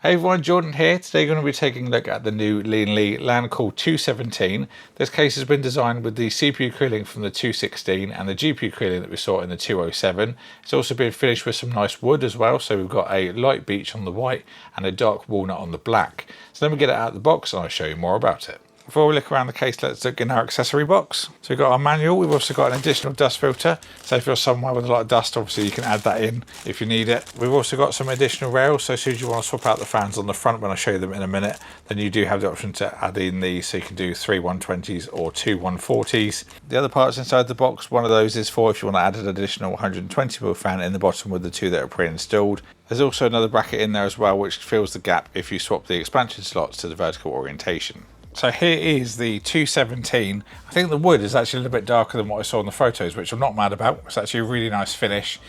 Hey everyone, Jordan here. Today we're going to be taking a look at the new Lian Li Lancool 217. This case has been designed with the CPU cooling from the 216 and the GPU cooling that we saw in the 207. It's also been finished with some nice wood as well, so we've got a light beech on the white and a dark walnut on the black. So then we get it out of the box and I'll show you more about it. Before we look around the case, let's look in our accessory box. So we've got our manual, we've also got an additional dust filter. So if you're somewhere with a lot of dust, obviously you can add that in if you need it. We've also got some additional rails, so as soon as you want to swap out the fans on the front, when I show you them in a minute, then you do have the option to add in these, so you can do 3 120s or 2 140s. The other parts inside the box, one of those is for if you want to add an additional 120mm fan in the bottom with the two that are pre-installed. There's also another bracket in there as well, which fills the gap if you swap the expansion slots to the vertical orientation. So here is the 217. I think the wood is actually a little bit darker than what I saw in the photos, which I'm not mad about. It's actually a really nice finish.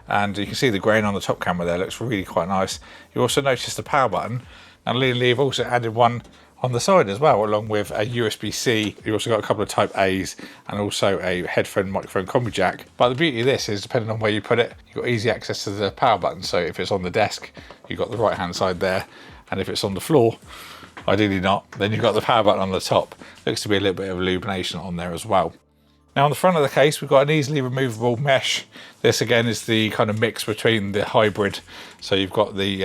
And you can see the grain on the top camera there looks really quite nice. You also notice the power button. And Lian Li have also added one on the side as well, along with a USB-C. You've also got a couple of Type A's and also a headphone microphone combi jack. But the beauty of this is, depending on where you put it, you've got easy access to the power button. So if it's on the desk, you've got the right-hand side there. And if it's on the floor, ideally not, then you've got the power button on the top. Looks to be a little bit of illumination on there as well. Now on the front of the case, we've got an easily removable mesh. This again is the kind of mix between the hybrid. So you've got the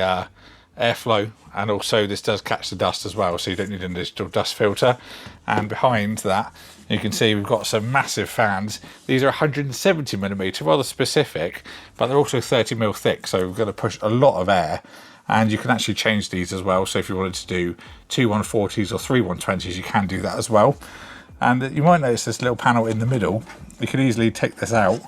airflow, and also this does catch the dust as well, so you don't need an additional dust filter. And behind that, you can see we've got some massive fans. These are 170mm, rather specific, but they're also 30mm thick, so we're going to push a lot of air. And you can actually change these as well, so if you wanted to do 2 140s or 3 120s, you can do that as well. And you might notice this little panel in the middle. You can easily take this out,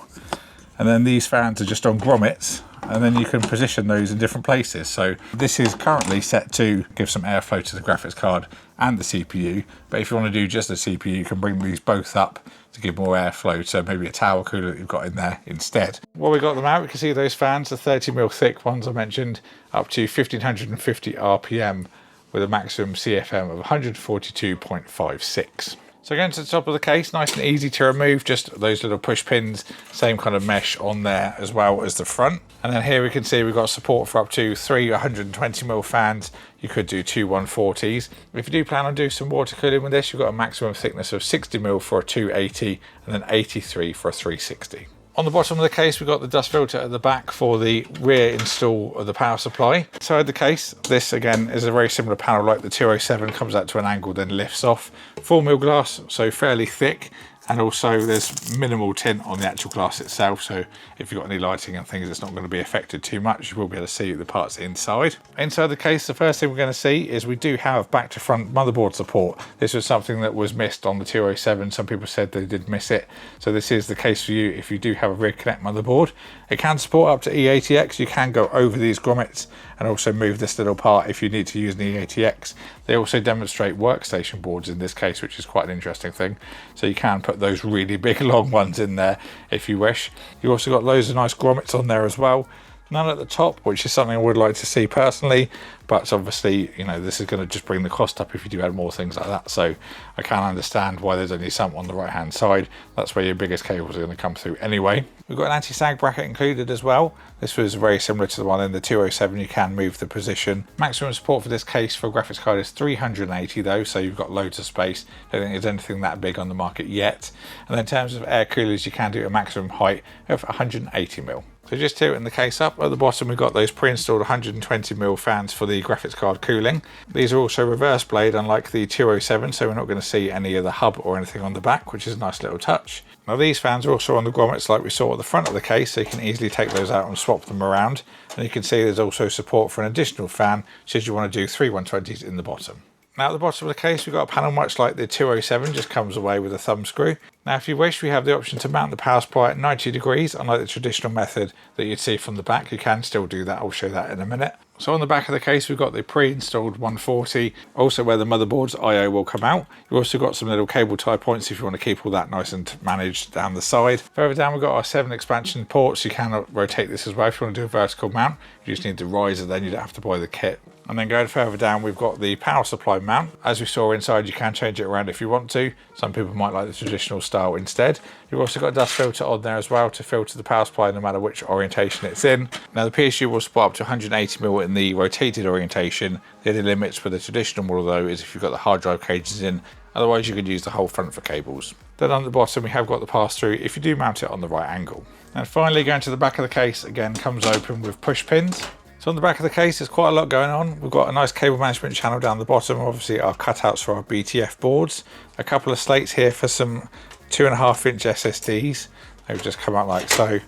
and then these fans are just on grommets, and then you can position those in different places. So this is currently set to give some airflow to the graphics card and the CPU, but if you want to do just the CPU, you can bring these both up to give more airflow to maybe a tower cooler that you've got in there instead. While we got them out, we can see those fans, the 30mm thick ones I mentioned, up to 1550 RPM with a maximum CFM of 142.56. So going to the top of the case, nice and easy to remove, just those little push pins, same kind of mesh on there as well as the front. And then here we can see we've got support for up to 3 120mm fans. You could do 2 140s. If you do plan on doing some water cooling with this, you've got a maximum thickness of 60mm for a 280 and then 83 for a 360. On the bottom of the case, we've got the dust filter at the back for the rear install of the power supply. Inside the case, this again is a very similar panel like the 207, comes out to an angle, then lifts off. 4mm glass, so fairly thick. And also there's minimal tint on the actual glass itself, so if you've got any lighting and things, it's not going to be affected too much. You will be able to see the parts inside. Inside the case, the first thing we're going to see is we do have back to front motherboard support. This was something that was missed on the 207. Some people said they did miss it. So this is the case for you if you do have a rear connect motherboard. It can support up to E80X. You can go over these grommets and also move this little part if you need to use an E80X. They also demonstrate workstation boards in this case, which is quite an interesting thing. So you can put those really big long ones in there if you wish. You also got loads of nice grommets on there as well. None at the top, which is something I would like to see personally, but obviously, you know, this is going to just bring the cost up if you do add more things like that. So I can understand why there's only some on the right hand side. That's where your biggest cables are going to come through anyway. We've got an anti-sag bracket included as well. This was very similar to the one in the 207. You can move the position. Maximum support for this case for a graphics card is 380 though, so you've got loads of space. I don't think there's anything that big on the market yet. And then in terms of air coolers, you can do a maximum height of 180mm. So just tilting the case up, at the bottom we've got those pre-installed 120mm fans for the graphics card cooling. These are also reverse blade, unlike the 207, so we're not going to see any of the hub or anything on the back, which is a nice little touch. Now these fans are also on the grommets like we saw at the front of the case, so you can easily take those out and swap them around. And you can see there's also support for an additional fan should you want to do 3 120s in the bottom. Now at the bottom of the case, we've got a panel much like the 207, just comes away with a thumb screw. Now if you wish, we have the option to mount the power supply at 90 degrees, unlike the traditional method that you'd see from the back. You can still do that, I'll show that in a minute. So on the back of the case, we've got the pre-installed 140, also where the motherboard's I/O will come out. You've also got some little cable tie points if you want to keep all that nice and managed down the side. Further down, we've got our 7 expansion ports. You can rotate this as well if you want to do a vertical mount. You just need the riser, then you don't have to buy the kit. And then going further down, we've got the power supply mount. As we saw inside, you can change it around if you want to. Some people might like the traditional style. style instead. You've also got a dust filter on there as well to filter the power supply no matter which orientation it's in. Now the PSU will support up to 180mm in the rotated orientation. The only limits with the traditional model though is if you've got the hard drive cages in, otherwise you could use the whole front for cables. Then on the bottom we have got the pass-through if you do mount it on the right angle. And finally, going to the back of the case, again comes open with push pins. So on the back of the case there's quite a lot going on. We've got a nice cable management channel down the bottom, obviously our cutouts for our BTF boards, a couple of slates here for some 2.5-inch SSDs. They've just come out like so.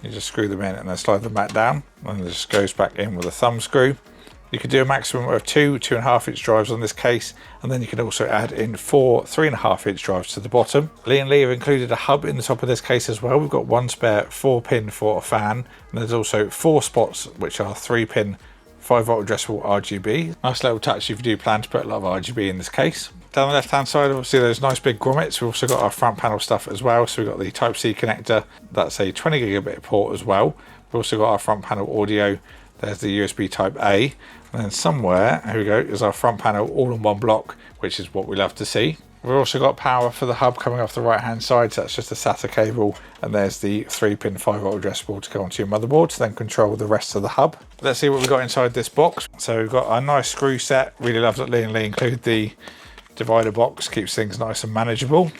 You just screw them in and then slide them back down, and it just goes back in with a thumb screw. You can do a maximum of 2.5-inch drives on this case, and then you can also add in 4 3.5-inch drives to the bottom. Lian Li have included a hub in the top of this case as well. We've got one spare 4-pin for a fan, and there's also 4 spots which are 3-pin 5-volt addressable RGB. Nice little touch if you do plan to put a lot of RGB in this case. Down the left hand side, obviously there's nice big grommets. We've also got our front panel stuff as well. So we've got the Type-C connector, that's a 20 gigabit port as well. We've also got our front panel audio, there's the USB Type A. And then somewhere, here we go, is our front panel all in one block, which is what we love to see. We've also got power for the hub coming off the right hand side, so that's just a SATA cable, and there's the 3-pin 5-volt addressable to go onto your motherboard to then control the rest of the hub. Let's see what we've got inside this box. So we've got a nice screw set. Really love that Lian Li include the divider box, keeps things nice and manageable.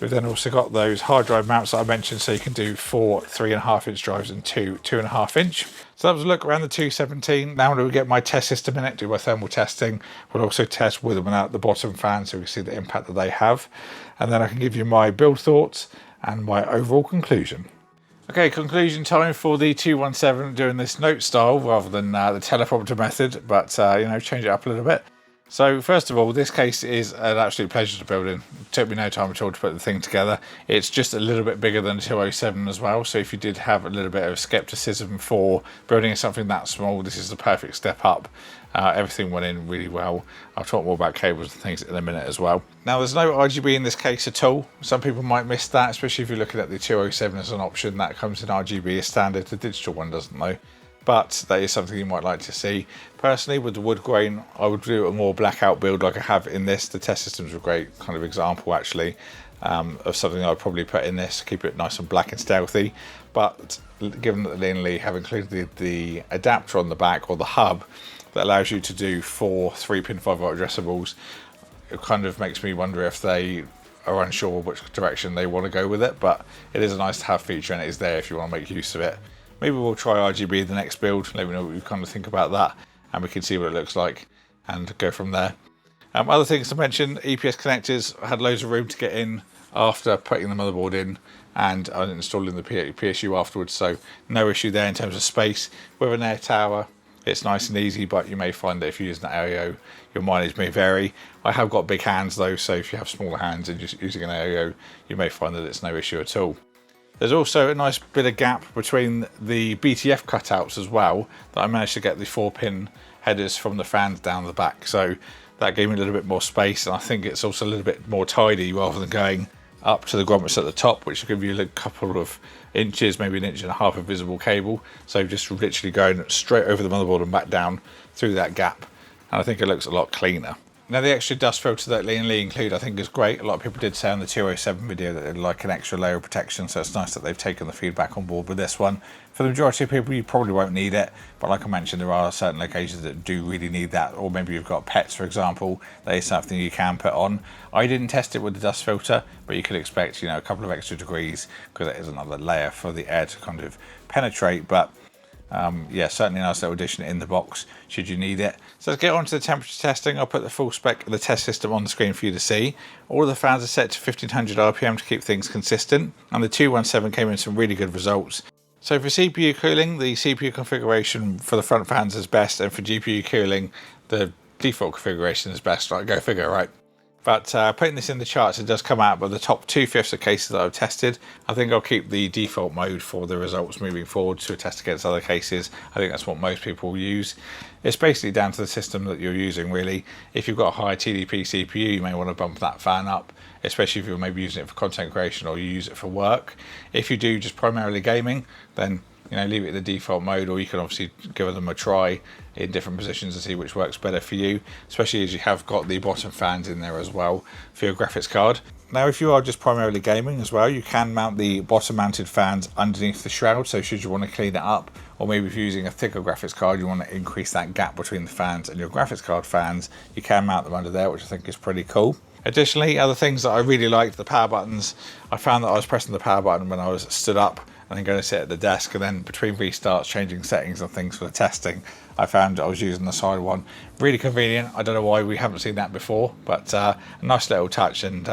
We've then also got those hard drive mounts that I mentioned, so you can do 4 3.5-inch drives and 2 2.5-inch. So that was a look around the 217. Now we'll get my test system in it, do my thermal testing. We'll also test with and without the bottom fan so we can see the impact that they have. And then I can give you my build thoughts and my overall conclusion. Okay, conclusion time for the 217, doing this note style rather than the teleprompter method, but change it up a little bit. So first of all, this case is an absolute pleasure to build in. It took me no time at all to put the thing together. It's just a little bit bigger than the 207 as well, so if you did have a little bit of skepticism for building something that small, this is the perfect step up. Everything went in really well. I'll talk more about cables and things in a minute as well. Now there's no RGB in this case at all. Some people might miss that, especially if you're looking at the 207 as an option. That comes in RGB as standard. The digital one doesn't though. But that is something you might like to see. Personally, with the wood grain, I would do a more blackout build like I have in this. The test system's a great kind of example actually of something I'd probably put in this, keep it nice and black and stealthy. But given that Lian Li have included the adapter on the back, or the hub, that allows you to do 4 3-pin 5-volt addressables, it kind of makes me wonder if they are unsure which direction they want to go with it. But it is a nice to have feature and it is there if you want to make use of it. Maybe we'll try RGB in the next build. Let me know what you kind of think about that, and we can see what it looks like and go from there. Other things to mention, EPS connectors. I had loads of room to get in after putting the motherboard in and installing the PSU afterwards, so no issue there in terms of space. With an air tower, it's nice and easy, but you may find that if you're using an AIO, your mileage may vary. I have got big hands though, so if you have smaller hands and just using an AIO, you may find that it's no issue at all. There's also a nice bit of gap between the BTF cutouts as well, that I managed to get the 4-pin headers from the fans down the back, so that gave me a little bit more space, and I think it's also a little bit more tidy rather than going up to the grommets at the top, which will give you a couple of inches, maybe 1.5 inches of visible cable. So just literally going straight over the motherboard and back down through that gap, and I think it looks a lot cleaner. Now the extra dust filter that Lian Li include I think is great. A lot of people did say on the 207 video that they'd like an extra layer of protection, so it's nice that they've taken the feedback on board with this one. For the majority of people you probably won't need it, but like I mentioned, there are certain locations that do really need that, or maybe you've got pets for example, that is something you can put on. I didn't test it with the dust filter, but you could expect a couple of extra degrees, because it is another layer for the air to kind of penetrate. But yeah, certainly a nice little addition in the box should you need it. So let's get on to the temperature testing. I'll put the full spec of the test system on the screen for you to see. All of the fans are set to 1500 RPM to keep things consistent, and the 217 came in some really good results. So for CPU cooling, the CPU configuration for the front fans is best, and for GPU cooling, the default configuration is best. Right, go figure, right? But putting this in the charts, it does come out by the top 2/5 of cases that I've tested. I think I'll keep the default mode for the results moving forward to test against other cases. I think that's what most people will use. It's basically down to the system that you're using, really. If you've got a high TDP CPU, you may want to bump that fan up, especially if you're maybe using it for content creation or you use it for work. If you do just primarily gaming, then leave it in the default mode, or you can obviously give them a try in different positions to see which works better for you, especially as you have got the bottom fans in there as well for your graphics card. Now, if you are just primarily gaming as well, you can mount the bottom mounted fans underneath the shroud, so should you want to clean it up, or maybe if you're using a thicker graphics card, you want to increase that gap between the fans and your graphics card fans, you can mount them under there, which I think is pretty cool. Additionally, other things that I really liked, the power buttons. I found that I was pressing the power button when I was stood up and then going to sit at the desk, and then between restarts changing settings and things for the testing, I found I was using the side one. Really convenient. I don't know why we haven't seen that before, but a nice little touch and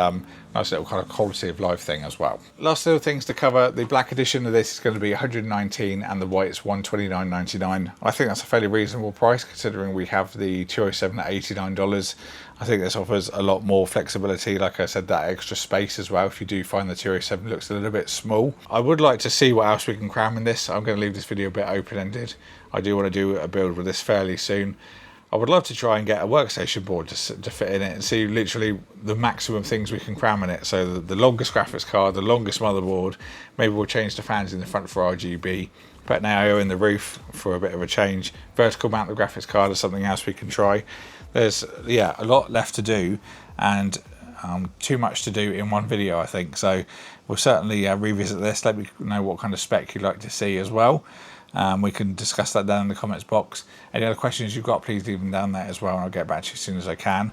nice little kind of quality of life thing as well. Last little things to cover. The black edition of this is going to be $119 and the white is $129.99. I think that's a fairly reasonable price considering we have the 207 at $89. I think this offers a lot more flexibility. Like I said, that extra space as well. If you do find the 207 looks a little bit small. I would like to see what else we can cram in this. I'm going to leave this video a bit open-ended. I do want to do a build with this fairly soon. I would love to try and get a workstation board to fit in it and see literally the maximum things we can cram in it. So the longest graphics card, the longest motherboard. Maybe we'll change the fans in the front for RGB. Put an AIO in the roof for a bit of a change. Vertical mount the graphics card is something else we can try. There's a lot left to do and too much to do in one video, I think. So we'll certainly revisit this. Let me know what kind of spec you'd like to see as well. We can discuss that down in the comments box. Any other questions you've got, please leave them down there as well, and I'll get back to you as soon as I can.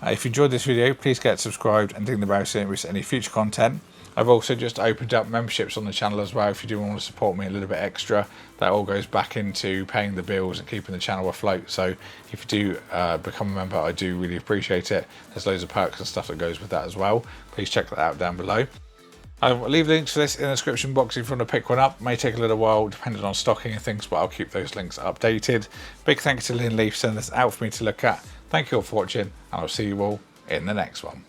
If you enjoyed this video, please get subscribed and ding the bell so you don't miss any future content. I've also just opened up memberships on the channel as well. If you do want to support me a little bit extra, that all goes back into paying the bills and keeping the channel afloat. So if you do become a member, I do really appreciate it. There's loads of perks and stuff that goes with that as well. Please check that out down below. I'll leave links for this in the description box if you want to pick one up. May take a little while depending on stocking and things, but I'll keep those links updated. Big thank you to Lian Li for sending this out for me to look at. Thank you all for watching, and I'll see you all in the next one.